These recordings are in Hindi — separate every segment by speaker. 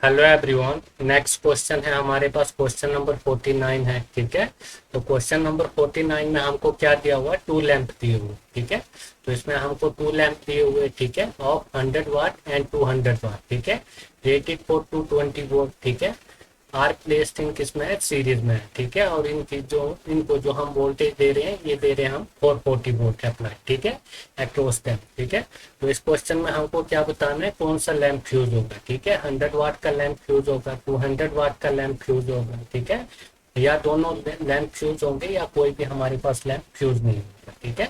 Speaker 1: Hello everyone. नेक्स्ट क्वेश्चन है हमारे पास, क्वेश्चन नंबर 49 है। ठीक है, तो क्वेश्चन नंबर 49 में हमको क्या दिया हुआ है, टू लैंप दिए हुए। ठीक है, तो इसमें हमको टू लैंप दिए हुए, ठीक है, ऑफ 100 वाट एंड 200 वाट। ठीक है, रेटेड फॉर 220 वोल्ट। ठीक है, आर प्लेस्ड इन किसमें है, सीरीज में है। ठीक है, और इनको जो हम वोल्टेज दे रहे हैं, ये दे रहे हैं हम 440 वोल्ट अप्लाई। ठीक है, एक्रोस दैम। ठीक है, तो इस क्वेश्चन में हमको क्या बताना है, कौन सा लैंप फ्यूज होगा। ठीक है, 100 वाट का लैंप फ्यूज होगा, 200 वाट का लैंप फ्यूज होगा। ठीक है, या दोनों लैंप फ्यूज होंगे या कोई भी हमारे पास लैंप फ्यूज नहीं होगा। ठीक है,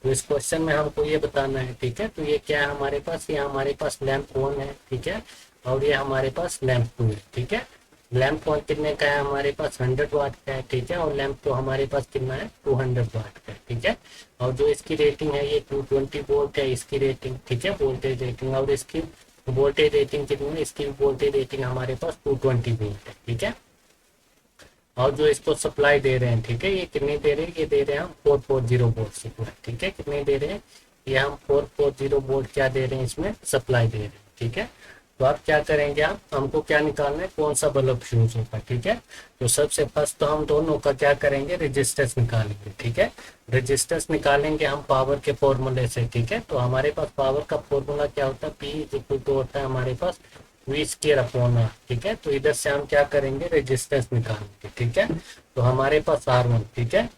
Speaker 1: तो इस क्वेश्चन में हमको ये बताना है। ठीक है, तो ये क्या है हमारे पास, ये हमारे पास लैंप 1 है। ठीक है, और ये हमारे पास लैंप 2 है। ठीक है, लैंप कौन कितने का है हमारे पास, 100 वाट का है। ठीक है, और लैंप तो हमारे पास कितना है, 200 वाट का है। ठीक है, और जो इसकी रेटिंग है ये 220 वोल्ट है इसकी रेटिंग। ठीक है, वोल्टेज रेटिंग, और इसकी वोल्टेज रेटिंग कितनी है, इसकी वोल्टेज रेटिंग हमारे पास 220 वोल्ट है। ठीक है, और जो इसको सप्लाई दे रहे हैं, ठीक है, ये कितनी दे रहे हैं, ये दे रहे हैं हम 440 वोल्ट सप्लाई। ठीक है, कितने दे रहे हैं, ये हम 440 वोल्ट क्या दे रहे हैं, इसमें सप्लाई दे रहे हैं। ठीक है, तो आप क्या करेंगे, आप हमको क्या निकालना है, कौन सा बल्ब फ्यूज होगा। ठीक है, तो सबसे फर्स्ट तो हम दोनों का क्या करेंगे, रेजिस्टेंस निकालेंगे। ठीक है, रेजिस्टेंस निकालेंगे हम पावर के फॉर्मूले से। ठीक है, तो हमारे पास पावर का फॉर्मूला क्या होता है, पी इज इक्वल टू होता है हमारे पास वी स्क्वायर अपॉन आर। ठीक है, तो इधर से हम क्या करेंगे, रेजिस्टेंस निकालेंगे। ठीक है, तो हमारे पास R1। ठीक है,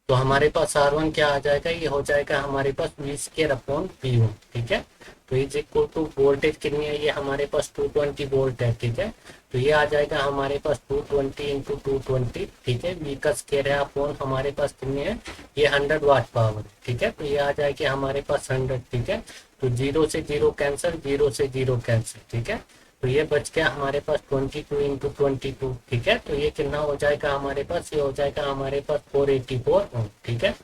Speaker 1: तो हमारे पास R1 क्या आ जाएगा, ये हो जाएगा हमारे पास वी स्क्वायर अपॉन P1। ठीक है, तो इज इक्वल टू वोल्टेज कितनी है, ये हमारे पास 220 वोल्ट है। ठीक है, तो ये आ जाएगा हमारे पास 220 इंटू 220। ठीक है, वी का स्क्वायर है अपॉन हमारे पास कितनी है, ये 100 वाट पावर है। ठीक है, तो ये आ जाएगी हमारे पास 100। ठीक है, तो जीरो से जीरो कैंसिल, जीरो से जीरो कैंसिल। ठीक है, तो ये बच गया हमारे पास 22 इंटू 22। ठीक है, तो ये कितना हो जाएगा हमारे पास, ये हो जाएगा हमारे पास 484 ओम। ठीक है,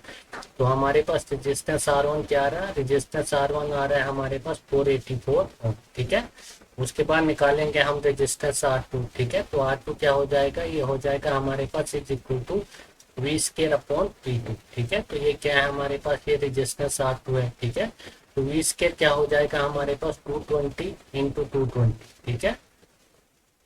Speaker 1: तो हमारे पास रेजिस्टेंस R1 क्या आ रहा है, रेजिस्टेंस R1 आ रहा है हमारे पास 484 ओम। ठीक है, उसके बाद निकालेंगे हम रेजिस्टेंस R2। ठीक है, तो R2 क्या हो जाएगा, ये हो जाएगा हमारे पास is equal to v square upon P2। ठीक है, तो ये क्या है हमारे पास, ये रेजिस्टेंस R2 है। ठीक है, तो वी स्केयर क्या हो जाएगा हमारे पास 220 इंटू 220। ठीक है,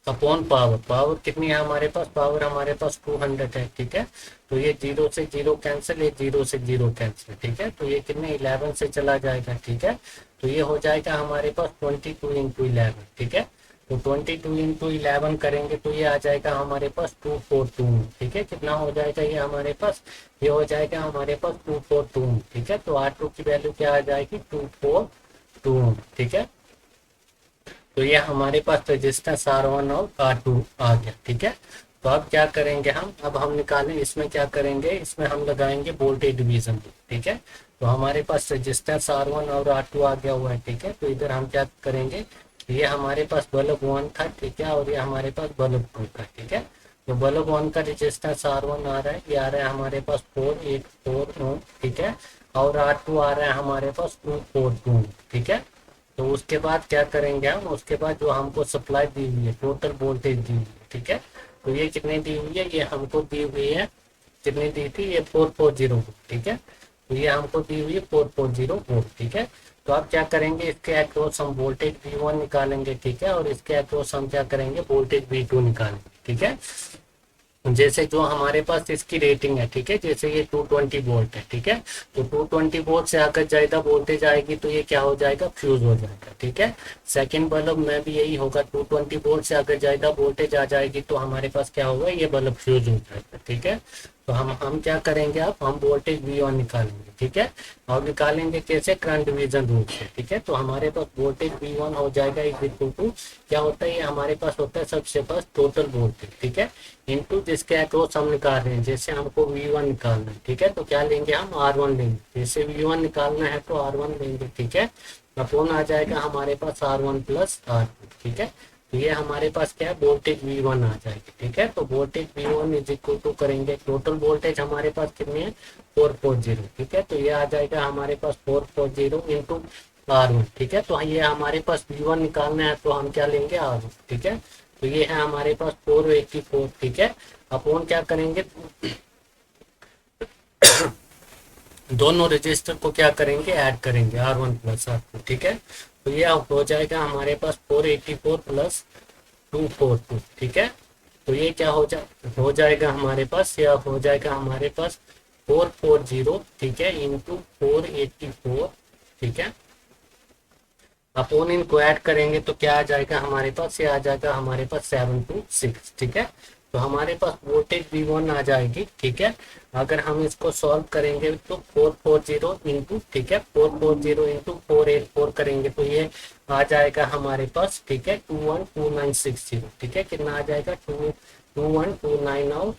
Speaker 1: अपॉन पावर, पावर कितनी है हमारे पास, पावर हमारे पास 200 है। ठीक है, तो ये जीरो से जीरो कैंसिल, ये जीरो से जीरो कैंसिल। ठीक है, तो ये कितने 11 से चला जाएगा। ठीक है, तो ये हो जाएगा हमारे पास 22 इंटू 11। ठीक है, तो 22 इंटू 11 करेंगे तो ये आ जाएगा हमारे पास 242। ठीक है, कितना हो जाएगा ये हमारे पास, ये हो जाएगा हमारे पास 242। ठीक है, तो R2 की वैल्यू क्या आ जाएगी, 242। ठीक है, तो ये हमारे पास रेजिस्टेंस R1 और R2 आ गया। ठीक है, तो अब क्या करेंगे हम, अब हम निकालें, इसमें क्या करेंगे, इसमें हम लगाएंगे वोल्टेज डिवीजन। ठीक है, तो हमारे पास रेजिस्टेंस R1 और R2 आ गया हुआ है। ठीक है, तो इधर हम क्या करेंगे, ये हमारे पास बल्ब 1 था। ठीक है, और ये हमारे पास बल्ब 2 था। ठीक है, तो बल्ब 1 का रेजिस्टेंस R1 आ रहा है, ये आ रहा है हमारे पास 484 ओम। ठीक है, और R2 आ रहा है हमारे पास 242। ठीक है, तो उसके बाद क्या करेंगे हम, उसके बाद जो हमको सप्लाई दी हुई है, टोटल वोल्टेज दी हुई है। ठीक है, तो ये कितनी दी हुई है, ये हमको दी हुई है, कितनी दी थी, ये 440 वोल्ट। ठीक है, तो ये हमको दी हुई है 440 वोल्ट। ठीक है, तो आप क्या करेंगे, इसके अक्रॉस हम वोल्टेज V1 निकालेंगे। ठीक है, और इसके अक्रॉस हम क्या करेंगे, वोल्टेज V2 निकालेंगे। ठीक है, जैसे जो हमारे पास इसकी रेटिंग है। ठीक है, जैसे ये 220 वोल्ट है। ठीक है, तो 220 वोल्ट से अगर ज्यादा वोल्टेज आएगी तो ये क्या हो जाएगा, फ्यूज हो जाएगा। ठीक है, सेकंड बल्ब में भी यही होगा, 220 वोल्ट से अगर ज्यादा वोल्टेज आ जाएगी तो हमारे पास क्या होगा, ये बल्ब फ्यूज हो जाएगा। ठीक है, तो हम क्या करेंगे, अब हम वोल्टेज V1 निकालेंगे। ठीक है, और निकालेंगे कैसे, करंट डिवीजन रूल से। ठीक है, तो हमारे पास वोल्टेज V1 हो जाएगा इज इक्वल टू, क्या होता है, ये हमारे पास होता है सबसे पास टोटल वोल्टेज। ठीक है, इनटू जिसके अक्रॉस हम निकाल रहे हैं, जैसे हमको V1 निकालना है। ठीक है, तो क्या लेंगे हम, R1 लेंगे। जैसे V1 निकालना है तो R1 लेंगे। ठीक है, अपॉन आ जाएगा हमारे पास R1 प्लस R2। ठीक है, तो ये हमारे पास क्या है, वोल्टेज V1 आ जाएगी। ठीक है, तो voltage V1 is equal to करेंगे, टोटल वोल्टेज हमारे पास कितनी है, 440। ठीक है, तो ये आ जाएगा हमारे पास 440 इंटू R1। ठीक है, तो ये हमारे पास V1 निकालना है तो हम क्या लेंगे, R1। ठीक है, तो ये है हमारे पास 484। ठीक है, अपॉन क्या करेंगे, दोनों रजिस्टर को क्या करेंगे, ऐड करेंगे, R1 प्लस R2। ठीक है, तो ये हो जाएगा हमारे पास 484 प्लस 242, ठीक है। तो ये क्या हो जाएगा हमारे पास, या हो जाएगा हमारे पास 440, ठीक है, इंटू 484, ठीक है। अपन इनको ऐड करेंगे तो क्या आ जाएगा हमारे पास, ये आ जाएगा हमारे पास 726, ठीक है। तो हमारे पास वोल्टेज V1 आ जाएगी, ठीक है। अगर हम इसको सॉल्व करेंगे तो 440 इंटू, ठीक है, 440 इंटू 484 करेंगे तो ये आ जाएगा हमारे पास, ठीक है, 212960, ठीक है। कितना आ जाएगा, 2129 और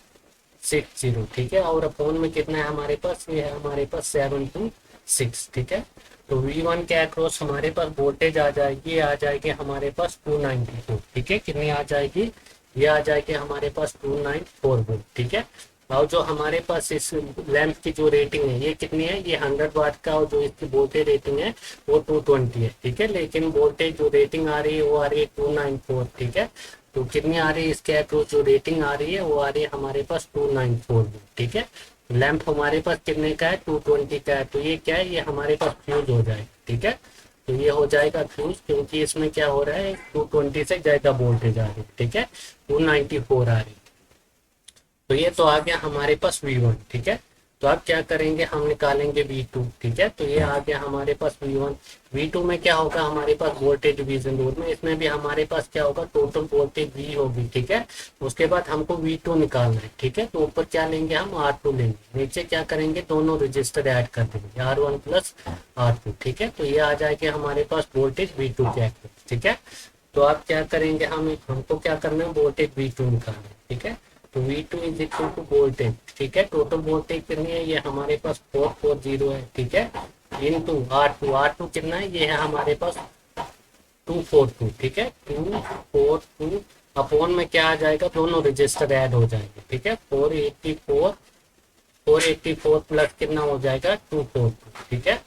Speaker 1: 60, ठीक है। और अपोन में कितना है हमारे पास, ये है हमारे पास 726, ठीक है। तो V1 के अक्रॉस हमारे पास वोल्टेज आ जाएगी, आ जाएगी हमारे पास 294, ठीक है। कितनी आ जाएगी, ये आ जाएगी हमारे पास 294 वोल्ट, ठीक है। और जो हमारे पास इस लैंप की जो रेटिंग है ये कितनी है, ये 100 वाट का, और जो इसकी वोल्टेज रेटिंग है वो 220 है, ठीक है। लेकिन वोल्टेज जो रेटिंग आ रही है वो आ रही है 294, ठीक है। तो कितनी आ रही है इसके अक्रॉस जो रेटिंग आ रही है वो आ रही है हमारे पास 294, ठीक है। लैंप हमारे पास कितने का है, 220 का है। तो ये क्या है, ये हमारे पास फ्यूज हो जाएगा, ठीक है। तो ये हो जाएगा फ्यूज, क्योंकि इसमें क्या हो रहा है, 220 से ज्यादा वोल्टेज आ रही है, ठीक है, 294 आ रही है। तो ये तो आ गया हमारे पास V1, ठीक है। तो अब क्या करेंगे, हम निकालेंगे V2, ठीक है। तो ये आ गया हमारे पास V1। V2 में क्या होगा हमारे पास वोल्टेज डिवीजन रूल में, इसमें भी हमारे पास क्या होगा, टोटल वोल्टेज V होगी, ठीक है। उसके बाद हमको V2 निकालना है, ठीक है। तो ऊपर क्या लेंगे हम, R2 लेंगे, नीचे क्या करेंगे, दोनों रजिस्टर ऐड कर देंगे, R1 प्लस R2, ठीक है। तो ये आ जाएगा हमारे पास वोल्टेज V2 के अक्रॉस, ठीक है। तो आप क्या करेंगे, हमको क्या करना है, वोल्टेज V2 निकालना है, ठीक है। तो V2 is equal to voltage, ठीक है। टोटल वोल्टेज कितनी है, ये हमारे पास 440 है, ठीक है, इनटू R2 कितना है, ये है हमारे पास 242, ठीक है, 242 अपॉन में क्या आ जाएगा, दोनों रजिस्टर ऐड हो जाएंगे, ठीक है। 484 प्लस कितना हो जाएगा, 242, ठीक है।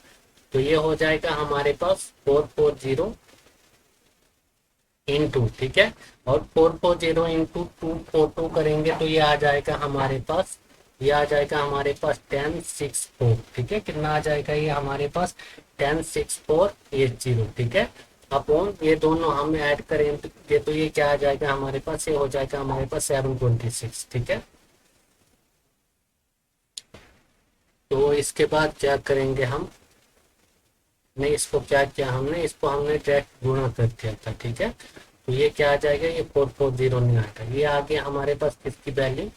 Speaker 1: तो ये हो जाएगा हमारे पास 440 इंटू, ठीक है, और 440 इंटू 242 करेंगे तो ये आ जाएगा हमारे पास, ये आ जाएगा हमारे पास 1064, ठीक है। कितना आ जाएगा, ये हमारे पास 106480, ठीक है। अपॉन ये दोनों हम ऐड करेंगे तो ये क्या आ जाएगा हमारे पास, ये हो जाएगा हमारे पास 726, ठीक है। तो इसके बाद क्या करेंगे हम, नहीं इसको क्या किया हमने, इसको हमने डायरेक्ट गुणा कर दिया था, ठीक है। तो ये क्या आ जाएगा, ये 440 नहीं आएगा, ये आ गया हमारे पास किसकी वैल्यू,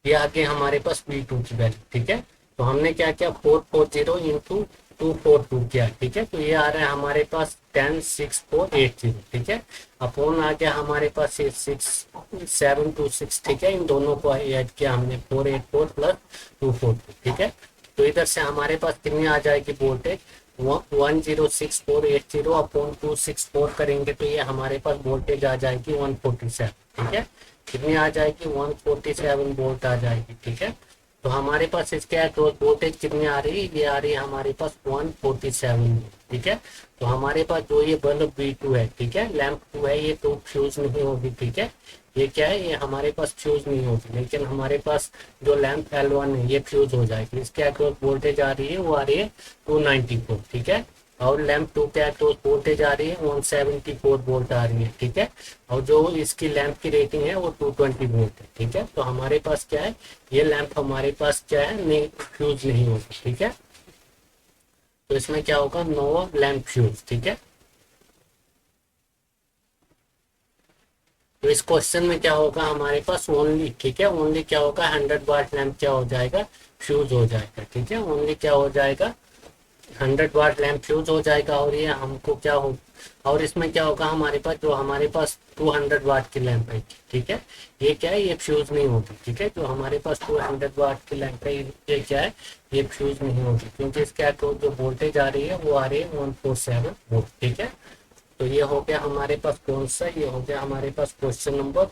Speaker 1: ये आ गया हमारे पास V2 की वैल्यू, ठीक है। तो हमने क्या किया, 440 इंटू 242 किया, ठीक है। तो ये आ रहा है हमारे पास 106480, ठीक है। अपॉन आ गया हमारे पास ये 6726, ठीक है। इन दोनों को ऐड किया हमने, 484 प्लस 242, ठीक है। तो इधर से हमारे पास कितनी आ जाएगी वोल्टेज, 106480 अपॉन 264 करेंगे तो ये हमारे पास वोल्टेज आ जाएगी 147, ठीक है। कितनी आ जाएगी, 147 वोल्ट आ जाएगी, ठीक है। तो हमारे पास इसके अक्रॉस वोल्टेज कितनी आ रही है, ये आ रही है हमारे पास 147, ठीक है। तो हमारे पास जो ये बल्ब V2 है, ठीक है, लैंप 2 है, ये तो फ्यूज नहीं होगी, ठीक है। ये क्या है, ये हमारे पास फ्यूज नहीं होगी, लेकिन हमारे पास जो लैंप L1 है ये फ्यूज हो जाएगी। इसके अक्रॉस वोल्टेज आ रही है, वो आ रही है 294, ठीक है। और लैंप 2 के अक्रॉस वोल्टेज आ रही है 174 वोल्ट आ रही है, ठीक है। और जो इसकी लैंप की रेटिंग है वो 220 वोल्ट है, ठीक है। तो हमारे पास क्या है, ये लैंप हमारे पास क्या है, नहीं फ्यूज नहीं होगी, ठीक है। तो इसमें क्या होगा, नो लैंप फ्यूज, ठीक है। तो इस क्वेश्चन में क्या होगा हमारे पास, ओनली, ठीक है, ओनली क्या होगा, 100 वाट लैंप क्या हो जाएगा, फ्यूज हो जाएगा, ठीक है। ओनली क्या हो जाएगा, 100 वाट लैंप फ्यूज हो जाएगा। और ये हमको क्या हो, और इसमें क्या होगा हमारे पास, जो हमारे पास 200 वाट की लैंप है, ठीक है, ये क्या है, ये फ्यूज नहीं होगी, ठीक है। जो हमारे पास 200 वाट की लैंप है ये क्या है, ये फ्यूज नहीं होगी, क्योंकि इसके अक्रॉस जो वोल्टेज आ रही है वो आ रही है 147 वोल्ट, ठीक है। तो ये हो गया हमारे पास कौन सा, ये हो गया हमारे पास क्वेश्चन नंबर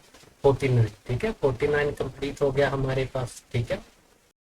Speaker 1: 49, ठीक है। 49 कंप्लीट हो गया हमारे पास, ठीक है।